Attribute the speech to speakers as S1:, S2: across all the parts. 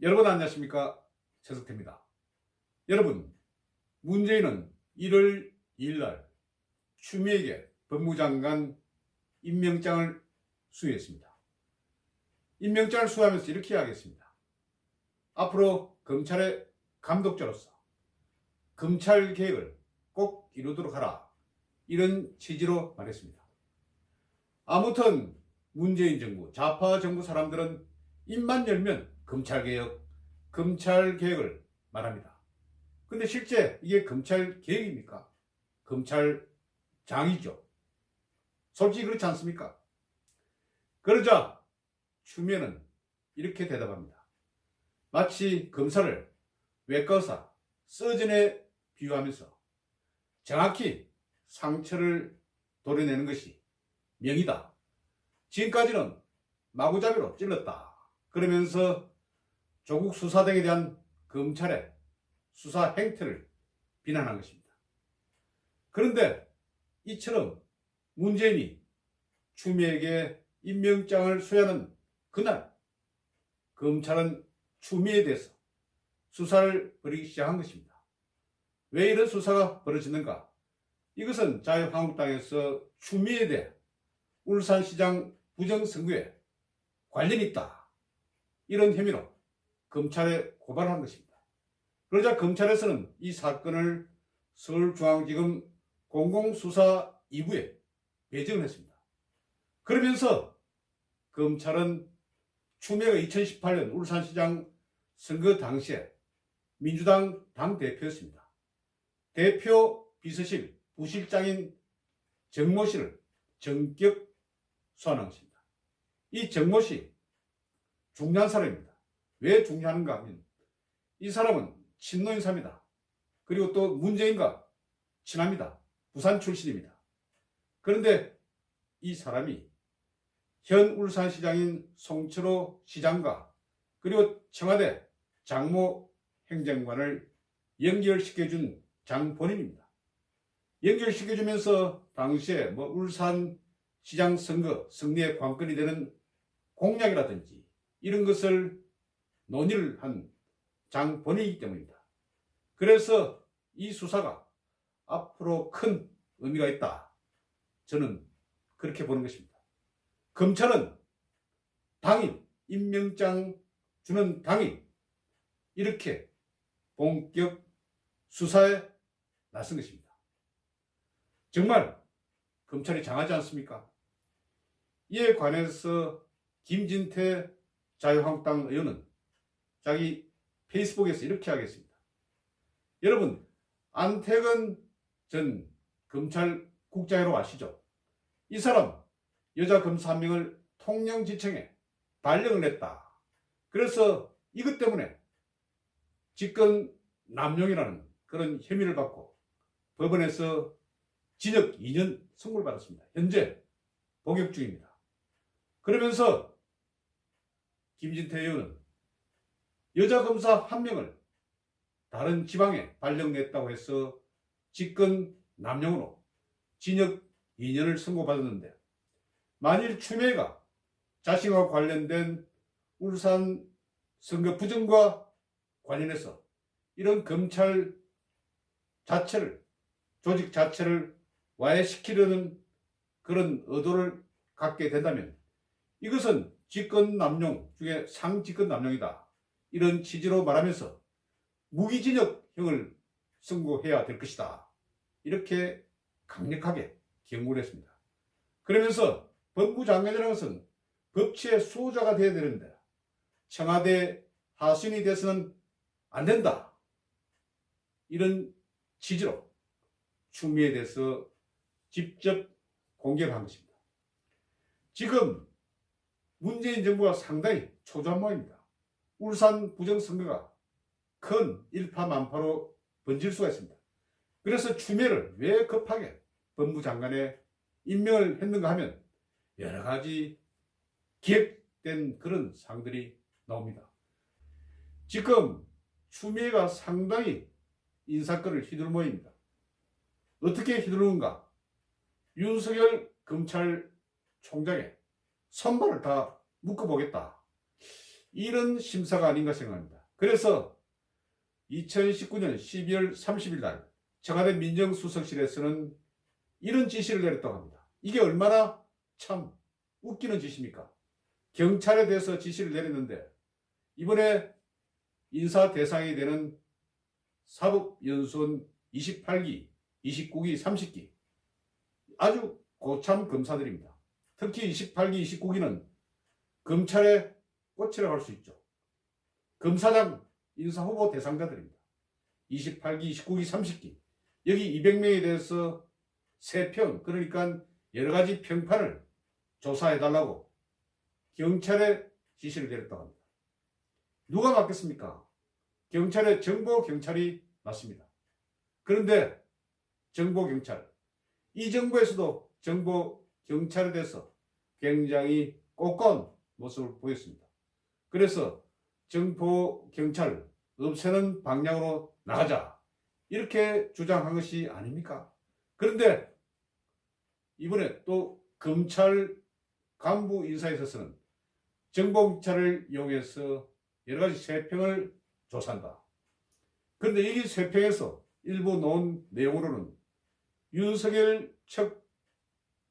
S1: 여러분 안녕하십니까? 최석태입니다. 여러분, 문재인은 1월 2일 날 추미애에게 법무장관 임명장을 수여했습니다. 임명장을 수여하면서 이렇게 이야기했습니다. 앞으로 검찰의 감독자로서 검찰 개혁을 꼭 이루도록 하라. 이런 취지로 말했습니다. 아무튼 문재인 정부, 좌파 정부 사람들은 입만 열면 검찰개혁을 말합니다. 근데 실제 이게 검찰개혁입니까? 검찰장이죠. 솔직히 그렇지 않습니까? 그러자 추미애는 이렇게 대답합니다. 마치 검사를 외과의사, 서전에 비유하면서 정확히 상처를 도려내는 것이 명이다. 지금까지는 마구잡이로 찔렀다. 그러면서 조국 수사 등에 대한 검찰의 수사 행태를 비난한 것입니다. 그런데 이처럼 문재인이 추미애에게 임명장을 수여하는 그날 검찰은 추미애에 대해서 수사를 벌이기 시작한 것입니다. 왜 이런 수사가 벌어지는가? 이것은 자유한국당에서 추미애에 대해 울산시장 부정선거에 관련이 있다. 이런 혐의로 검찰에 고발한 것입니다. 그러자 검찰에서는 이 사건을 서울중앙지검 공공수사 2부에 배정을 했습니다. 그러면서 검찰은 추미애가 2018년 울산시장 선거 당시에 민주당 당대표였습니다. 대표 비서실 부실장인 정모 씨를 전격 소환한 것입니다. 이 정모 씨 중요한 사람입니다. 왜 중요한가 하면 이 사람은 친노인사입니다. 그리고 또 문재인과 친합니다. 부산 출신입니다. 그런데 이 사람이 현 울산시장인 송철호 시장과 그리고 청와대 장모 행정관을 연결시켜준 장본인입니다. 연결시켜주면서 당시에 울산시장 선거 승리의 관건이 되는 공약이라든지 이런 것을 논의를 한 장본인이기 때문입니다. 그래서 이 수사가 앞으로 큰 의미가 있다. 저는 그렇게 보는 것입니다. 검찰은 당일 임명장 주는 당일 이렇게 본격 수사에 나선 것입니다. 정말 검찰이 장하지 않습니까? 이에 관해서 김진태 자유한국당 의원은 자기 페이스북에서 이렇게 하겠습니다. 여러분, 안태근 전 검찰국장으로 아시죠? 이 사람 여자 검사 한 명을 통영지청에 발령을 했다. 그래서 이것 때문에 직권 남용이라는 그런 혐의를 받고 법원에서 징역 2년 선고를 받았습니다. 현재 복역 중입니다. 그러면서 김진태 의원은 여자 검사 한 명을 다른 지방에 발령냈다고 해서 직권 남용으로 징역 2년을 선고받았는데 만일 추미애가 자신과 관련된 울산 선거 부정과 관련해서 이런 검찰 자체를 조직 자체를 와해시키려는 그런 의도를 갖게 된다면 이것은 직권남용 중에 상직권남용이다. 이런 취지로 말하면서 무기징역형을 선고해야 될 것이다. 이렇게 강력하게 경고를 했습니다. 그러면서 법무장관이라는 것은 법치의 수호자가 되어야 되는데 청와대 하수인이 돼서는 안 된다. 이런 취지로 추미애에 대해서 직접 공개를 한 것입니다. 지금 문재인 정부가 상당히 초조한 모양입니다. 울산 부정선거가 큰 일파만파로 번질 수가 있습니다. 그래서 추미애를 왜 급하게 법무장관에 임명을 했는가 하면 여러 가지 기획된 그런 사항들이 나옵니다. 지금 추미애가 상당히 인사권을 휘두르는 모양입니다. 어떻게 휘두르는가? 윤석열 검찰총장의 선발을 다 묶어보겠다. 이런 심사가 아닌가 생각합니다. 그래서 2019년 12월 30일 날 청와대 민정수석실에서는 이런 지시를 내렸다고 합니다. 이게 얼마나 참 웃기는 짓입니까? 경찰에 대해서 지시를 내렸는데 이번에 인사 대상이 되는 사법연수원 28기, 29기, 30기 아주 고참 검사들입니다. 특히 28기, 29기는 검찰의 꽃이라고 할 수 있죠. 검사장 인사후보 대상자들입니다. 28기, 29기, 30기 여기 200명에 대해서 3평 그러니까 여러가지 평판을 조사해달라고 경찰에 지시를 내렸다고 합니다. 누가 맡겠습니까? 경찰의 정보경찰이 맞습니다. 그런데 정보경찰, 이 정부에서도 정보경찰에 대해서 굉장히 꼼꼼한 모습을 보였습니다. 그래서 정보경찰 없애는 방향으로 나가자 이렇게 주장한 것이 아닙니까? 그런데 이번에 또 검찰 간부 인사에 있어서는 정보경찰을 이용해서 여러가지 세평을 조사한다. 그런데 이 세평에서 일부 나온 내용으로는 윤석열 측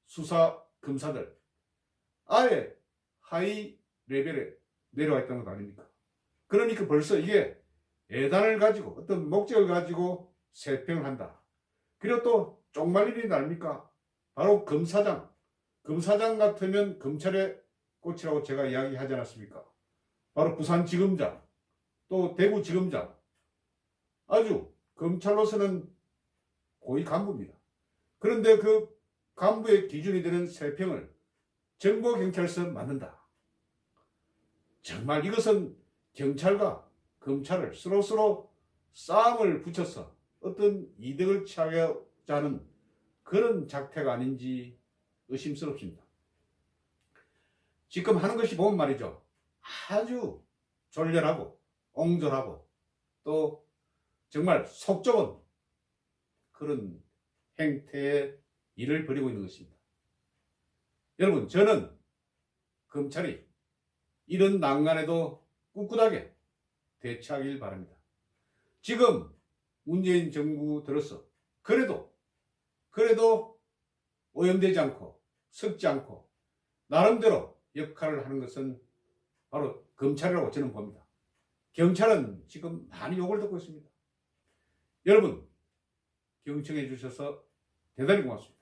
S1: 수사 검사들 아예 하이 레벨에 내려와 있다는 것 아닙니까? 그러니까 벌써 이게 예단을 가지고 어떤 목적을 가지고 세평을 한다. 그리고 또 쪽말 일이 납니까? 바로 검사장 같으면 검찰의 꽃이라고 제가 이야기하지 않았습니까? 바로 부산지검장 또 대구지검장 아주 검찰로서는 고위 간부입니다. 그런데 그 간부의 기준이 되는 세평을 정보경찰서 맡는다. 정말 이것은 경찰과 검찰을 서로 싸움을 붙여서 어떤 이득을 취하고자 하는 그런 작태가 아닌지 의심스럽습니다. 지금 하는 것이 보면 말이죠. 아주 졸렬하고 옹졸하고 또 정말 속 좁은 그런 행태의 일을 벌이고 있는 것입니다. 여러분, 저는 검찰이 이런 난간에도 꿋꿋하게 대처하길 바랍니다. 지금 문재인 정부 들어서 그래도 오염되지 않고 섞지 않고 나름대로 역할을 하는 것은 바로 검찰이라고 저는 봅니다. 경찰은 지금 많이 욕을 듣고 있습니다. 여러분, 경청해 주셔서 대단히 고맙습니다.